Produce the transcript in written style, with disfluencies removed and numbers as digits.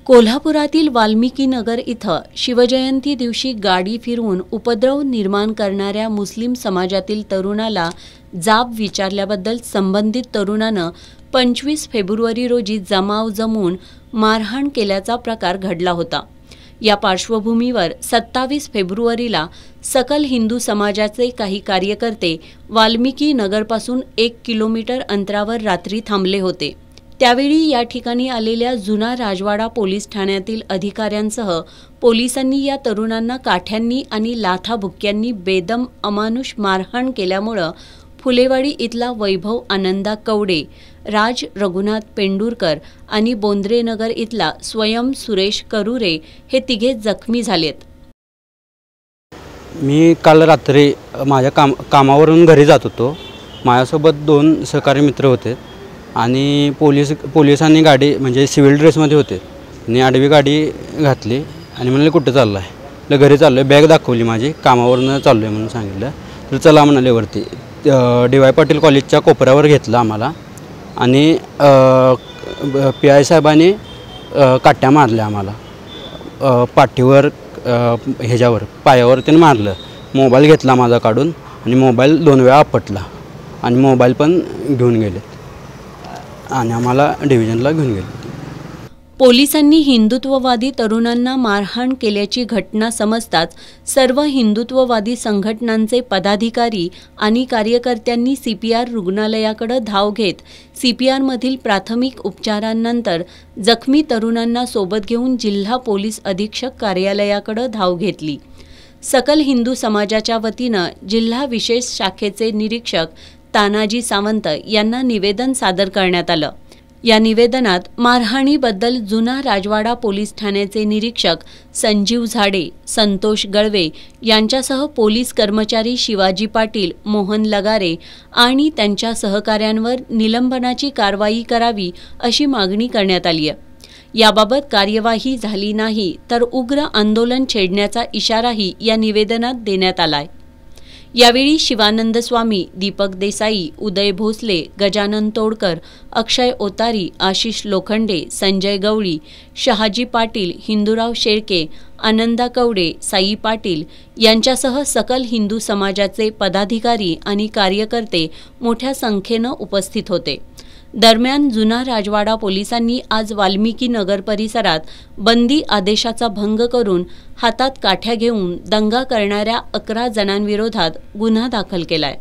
कोल्हापुरातील वाल्मिकी नगर इथं शिवजयंती दिवशी गाडी फिरवून उपद्रव निर्माण करणाऱ्या मुस्लिम समाजातील तरुणाला जाब विचारल्याबद्दल संबंधित तरुणानं 25 फेब्रुवारी रोजी जमाव जमवून मारहाण केल्याचा प्रकार घडला होता। या पार्श्वभूमीवर 27 फेब्रुवारीला सकल हिंदू समाजाचे काही कार्यकर्ते वाल्मिकी नगरपासून 1 किलोमीटर अंतरावर रात्री थांबले होते। त्यावेळी या ठिकाणी आलेल्या जुना राजवाडा पोलीस ठाण्यातील अधिकाऱ्यांसह पोलिसांनी या तरुणांना काठ्यांनी आणि लाथाबुक्क्यांनी बेदम अमानुष मारहाण केल्यामुळे फुलेवाडी इथला वैभव आनंदा कवडे, राज रघुनाथ पेंडुरकर आणि बोंद्रे नगर इथला स्वयं सुरेश करुरे हे तिघे जखमी झालेत। मी काल रात्री माझ्या कामावरून घरी जात होतो। माझ्यासोबत 2 सहकारी मित्र होते आणि पोलिसांनी गाडी म्हणजे सिव्हिल ड्रेसमध्ये होते आणि आडवी गाडी घातली आणि म्हणले कुठे चालला आहे, तर घरी चाललो आहे। बॅग दाखवली माझी, कामावरून चाललो आहे म्हणून सांगितलं, तर चला म्हणाले वरती। DY पाटील कॉलेजच्या कोपऱ्यावर घेतलं आम्हाला आणि PI साहेबांनी काट्या मारल्या आम्हाला, पाठीवर ह्याच्यावर पायावर त्यानं मारलं। मोबाईल घेतला माझा काढून आणि मोबाईल 2 वेळा आपटला आणि मोबाईल पण घेऊन गेले आणि आम्हाला डिव्हिजनला घेऊन गेले। पोलिसांनी हिंदुत्ववादी तरुणांना मारहाण केल्याची घटना समजताच सर्व हिंदुत्ववादी संघटनांचे पदाधिकारी आणि कार्यकर्त्यांनी CPR रुग्णालयाकडे धाव घेत CPR मधील प्राथमिक उपचारांनंतर जखमी तरुणांना सोबत घेऊन जिल्हा पोलीस अधीक्षक कार्यालयाकडे धाव घेतली। सकल हिंदू समाजाच्या वतीनं जिल्हा विशेष शाखेचे निरीक्षक तानाजी सावंत यांना निवेदन सादर करण्यात आलं। या निवेदनात मारहाणीबद्दल जुना राजवाडा पोलीस ठाण्याचे निरीक्षक संजीव झाडे, संतोष गळवे यांच्यासह पोलीस कर्मचारी शिवाजी पाटील, मोहन लगारे आणि त्यांच्या सहकाऱ्यांवर निलंबनाची कारवाई करावी अशी मागणी करण्यात आली आहे। याबाबत कार्यवाही झाली नाही तर उग्र आंदोलन छेडण्याचा इशाराही या निवेदनात देण्यात आलाय। यावेळी शिवानंद स्वामी, दीपक देसाई, उदय भोसले, गजानन तोडकर, अक्षय ओतारी, आशिष लोखंडे, संजय गवळी, शहाजी पाटील, हिंदूराव शेळके, आनंदा कवडे, साई पाटील यांच्यासह सकल हिंदू समाजाचे पदाधिकारी आणि कार्यकर्ते मोठ्या संख्येनं उपस्थित होते। दरम्यान जुना राजवाडा पोलिसांनी आज वाल्मिकी नगर परिसरात बंदी आदेशाचा भंग करून हातात काठ्या घेऊन दंगा करणाऱ्या 11 जणांविरोधात गुन्हा दाखल केलाय।